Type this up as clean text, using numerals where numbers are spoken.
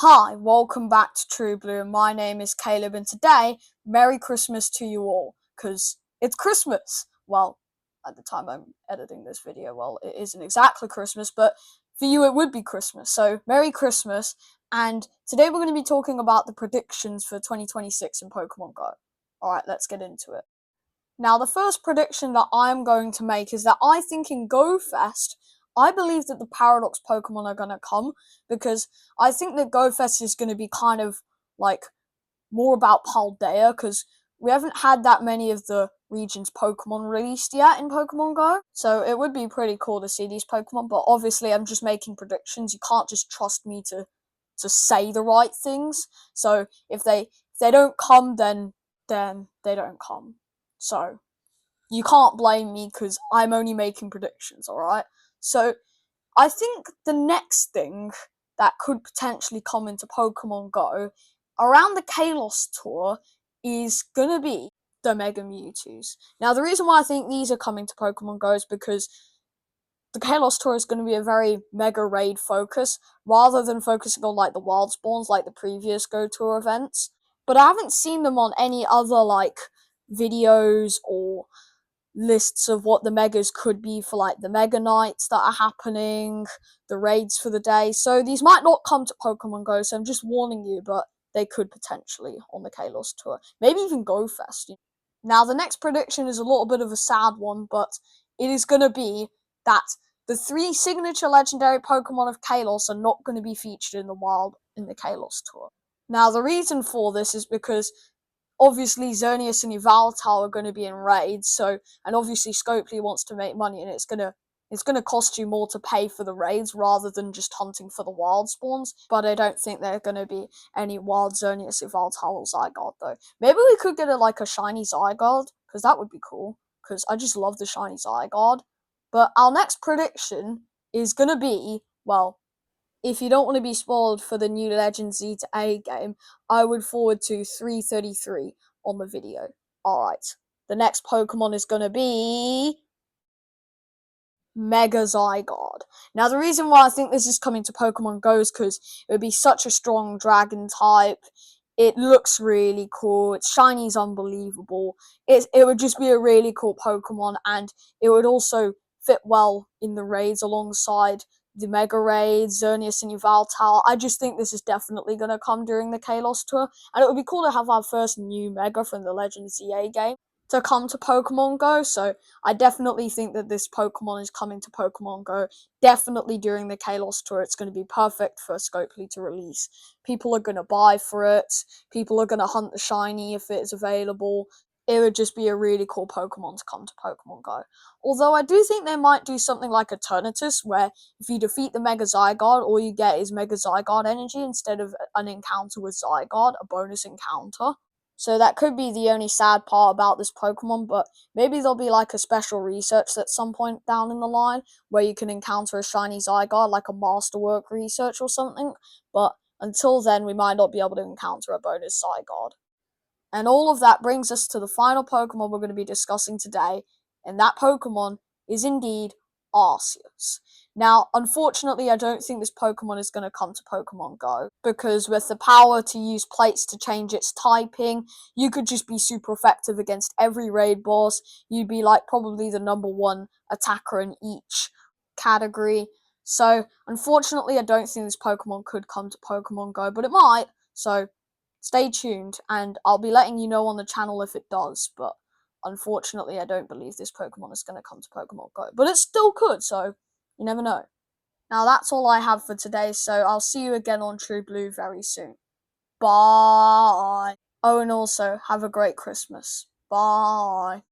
Hi, welcome back to True Blue. My name is Caleb, and today, Merry Christmas to you all, because it's Christmas. Well, at the time I'm editing this video, well, it isn't exactly Christmas, but for you it would be Christmas. So, Merry Christmas, and today we're going to be talking about the predictions for 2026 in Pokemon Go. Alright, let's get into it. Now, the first prediction that I'm going to make is that I think in Go Fest, I believe that the Paradox Pokemon are going to come because I think that Go Fest is going to be kind of like more about Paldea because we haven't had that many of the region's Pokemon released yet in Pokemon Go. So it would be pretty cool to see these Pokemon, but obviously I'm just making predictions. You can't just trust me to say the right things. So if they don't come, then they don't come. So you can't blame me because I'm only making predictions, alright? So I think the next thing that could potentially come into Pokemon Go around the Kalos tour is gonna be the Mega Mewtwo's. Now, the reason why I think these are coming to Pokemon Go is because the Kalos tour is going to be a very Mega Raid focus rather than focusing on like the Wild Spawns like the previous Go Tour events. But I haven't seen them on any other like videos or lists of what the megas could be for like the mega nights that are happening, the raids for the day. So these might not come to Pokemon Go, so I'm just warning you, but they could potentially on the Kalos tour. Maybe even Go Fest. Now the next prediction is a little bit of a sad one, but it is gonna be that the 3 signature legendary Pokemon of Kalos are not going to be featured in the wild in the Kalos tour. Now the reason for this is because obviously Xerneas and Yveltal are going to be in raids, so and obviously Scopely wants to make money, and it's gonna cost you more to pay for the raids rather than just hunting for the wild spawns. But I don't think there are going to be any wild Xerneas, Yveltal, or Zygarde though. Maybe we could get like a shiny Zygarde because that would be cool. Because I just love the shiny Zygarde. But our next prediction is gonna be well, if you don't want to be spoiled for the new Legends Z to A game, I would forward to 333 on the video. Alright, the next Pokemon is going to be Mega Zygarde. Now, the reason why I think this is coming to Pokemon Go is because it would be such a strong dragon type. It looks really cool. Its shiny is unbelievable. It would just be a really cool Pokemon, and it would also fit well in the raids alongside the Mega Raids, Xerneas and Yveltal. I just think this is definitely going to come during the Kalos tour, and it would be cool to have our first new Mega from the Legends ZA game to come to Pokemon Go, so I definitely think that this Pokemon is coming to Pokemon Go. Definitely during the Kalos tour, it's going to be perfect for Scopely to release. People are going to buy for it. People are going to hunt the shiny if it is available. It would just be a really cool Pokemon to come to Pokemon Go. Although I do think they might do something like Eternatus, where if you defeat the Mega Zygarde, all you get is Mega Zygarde energy instead of an encounter with Zygarde, a bonus encounter. So that could be the only sad part about this Pokemon, but maybe there'll be like a special research at some point down in the line where you can encounter a shiny Zygarde, like a masterwork research or something. But until then, we might not be able to encounter a bonus Zygarde. And all of that brings us to the final Pokemon we're going to be discussing today, and that Pokemon is indeed Arceus. Now, unfortunately, I don't think this Pokemon is going to come to Pokemon Go, because with the power to use plates to change its typing, you could just be super effective against every raid boss. You'd be like probably the #1 attacker in each category. So, unfortunately, I don't think this Pokemon could come to Pokemon Go, but it might. So, stay tuned, and I'll be letting you know on the channel if it does, but unfortunately, I don't believe this Pokemon is going to come to Pokemon Go. But it still could, so you never know. Now, that's all I have for today, so I'll see you again on True Blue very soon. Bye! Oh, and also, have a great Christmas. Bye!